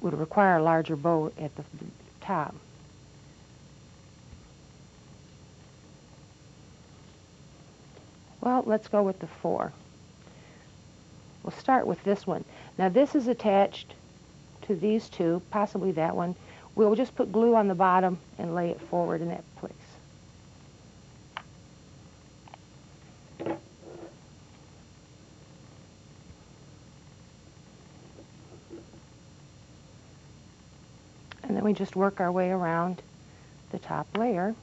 would require a larger bow at the top. Well, let's go with the 4. We'll start with this one. Now this is attached to these two, possibly that one. We'll just put glue on the bottom and lay it forward in that place. And then we just work our way around the top layer.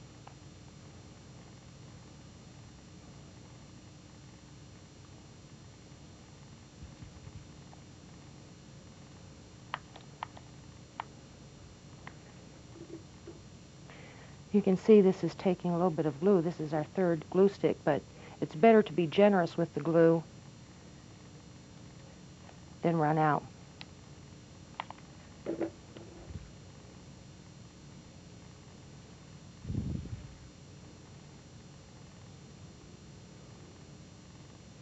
You can see this is taking a little bit of glue. This is our 3rd glue stick, but it's better to be generous with the glue than run out.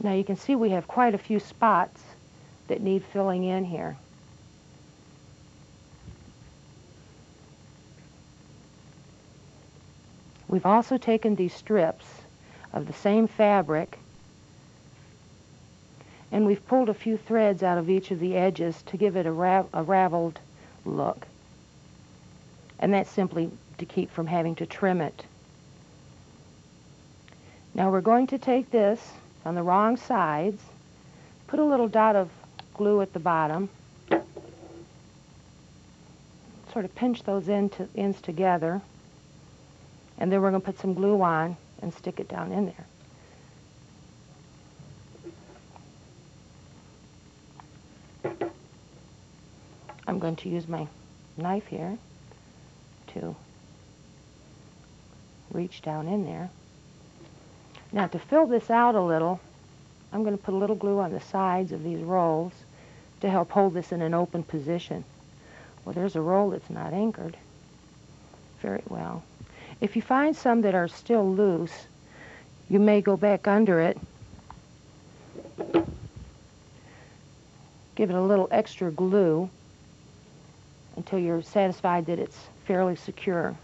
Now you can see we have quite a few spots that need filling in here. We've also taken these strips of the same fabric and we've pulled a few threads out of each of the edges to give it a raveled look. And that's simply to keep from having to trim it. Now we're going to take this on the wrong sides, put a little dot of glue at the bottom, sort of pinch those ends together, and then we're going to put some glue on and stick it down in there. I'm going to use my knife here to reach down in there. Now to fill this out a little, I'm going to put a little glue on the sides of these rolls to help hold this in an open position. Well, there's a roll that's not anchored very well. If you find some that are still loose, you may go back under it, give it a little extra glue until you're satisfied that it's fairly secure.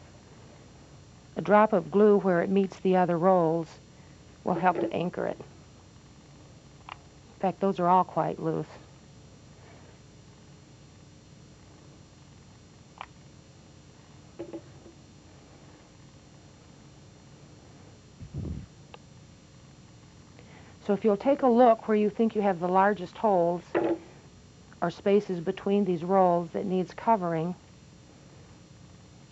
A drop of glue where it meets the other rolls will help to anchor it. In fact, those are all quite loose. So if you'll take a look where you think you have the largest holes or spaces between these rolls that needs covering,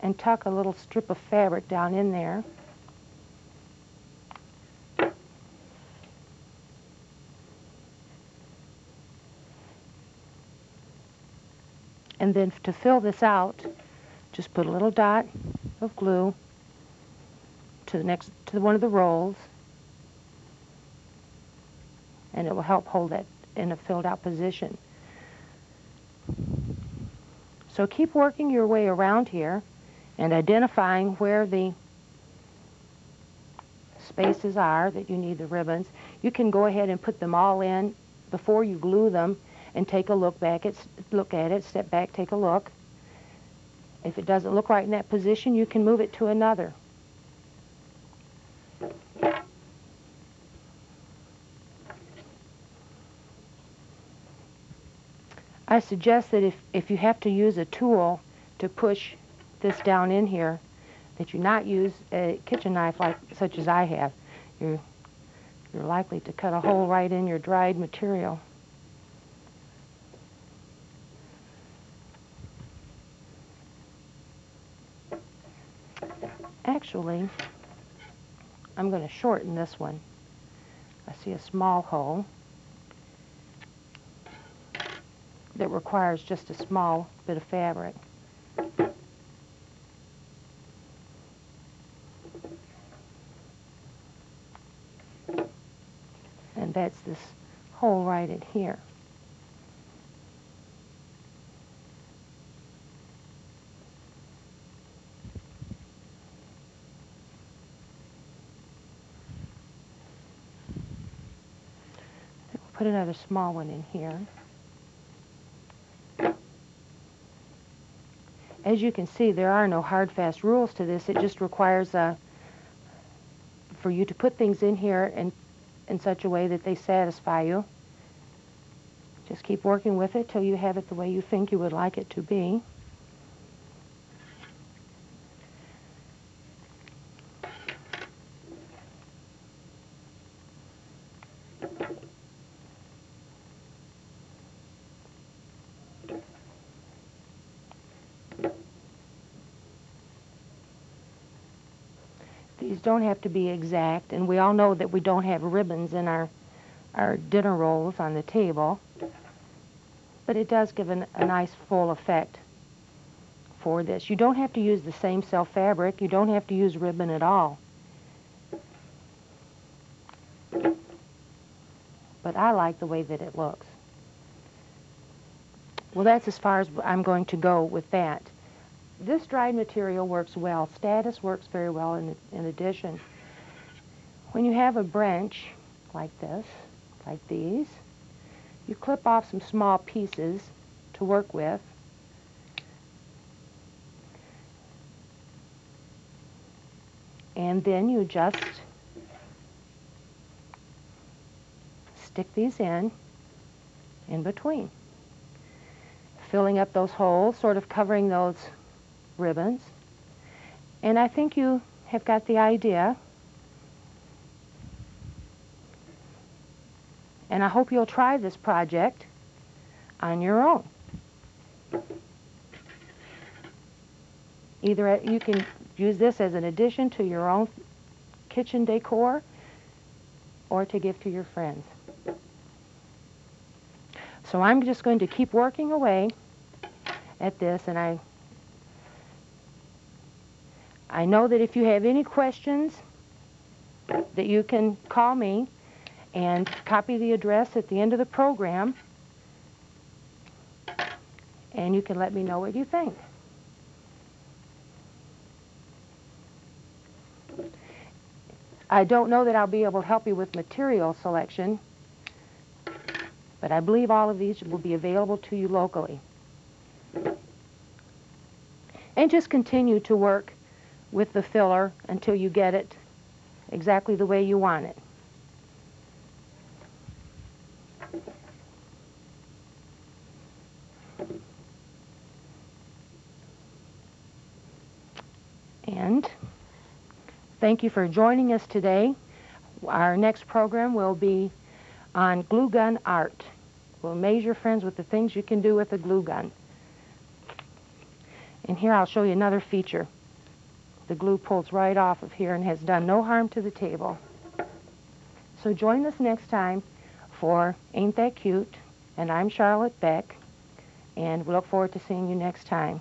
and tuck a little strip of fabric down in there. And then to fill this out, just put a little dot of glue to one of the rolls, and it will help hold that in a filled out position. So keep working your way around here and identifying where the spaces are that you need the ribbons. You can go ahead and put them all in before you glue them and take a look at it, step back, take a look. If it doesn't look right in that position, you can move it to another. I suggest that if you have to use a tool to push this down in here, that you not use a kitchen knife such as I have. You're likely to cut a hole right in your dried material. Actually, I'm going to shorten this one. I see a small hole that requires just a small bit of fabric. And that's this hole right in here. We'll put another small one in here. As you can see, there are no hard, fast rules to this. It just requires for you to put things in here in such a way that they satisfy you. Just keep working with it till you have it the way you think you would like it to be. These don't have to be exact, and we all know that we don't have ribbons in our dinner rolls on the table, but it does give a nice full effect for this. You don't have to use the same self fabric. You don't have to use ribbon at all. But I like the way that it looks. Well, that's as far as I'm going to go with that. This dried material works well. Status works very well in addition. When you have a branch like this, like these, you clip off some small pieces to work with. And then you just stick these in between, filling up those holes, sort of covering those ribbons. And I think you have got the idea. And I hope you'll try this project on your own. Either you can use this as an addition to your own kitchen decor or to give to your friends. So I'm just going to keep working away at this, and I know that if you have any questions that you can call me and copy the address at the end of the program, and you can let me know what you think. I don't know that I'll be able to help you with material selection, but I believe all of these will be available to you locally. And just continue to work with the filler until you get it exactly the way you want it. And thank you for joining us today. Our next program will be on glue gun art. We'll amaze your friends with the things you can do with a glue gun. And here I'll show you another feature. The glue pulls right off of here and has done no harm to the table. So join us next time for Ain't That Cute? And I'm Charlotte Beck, and we look forward to seeing you next time.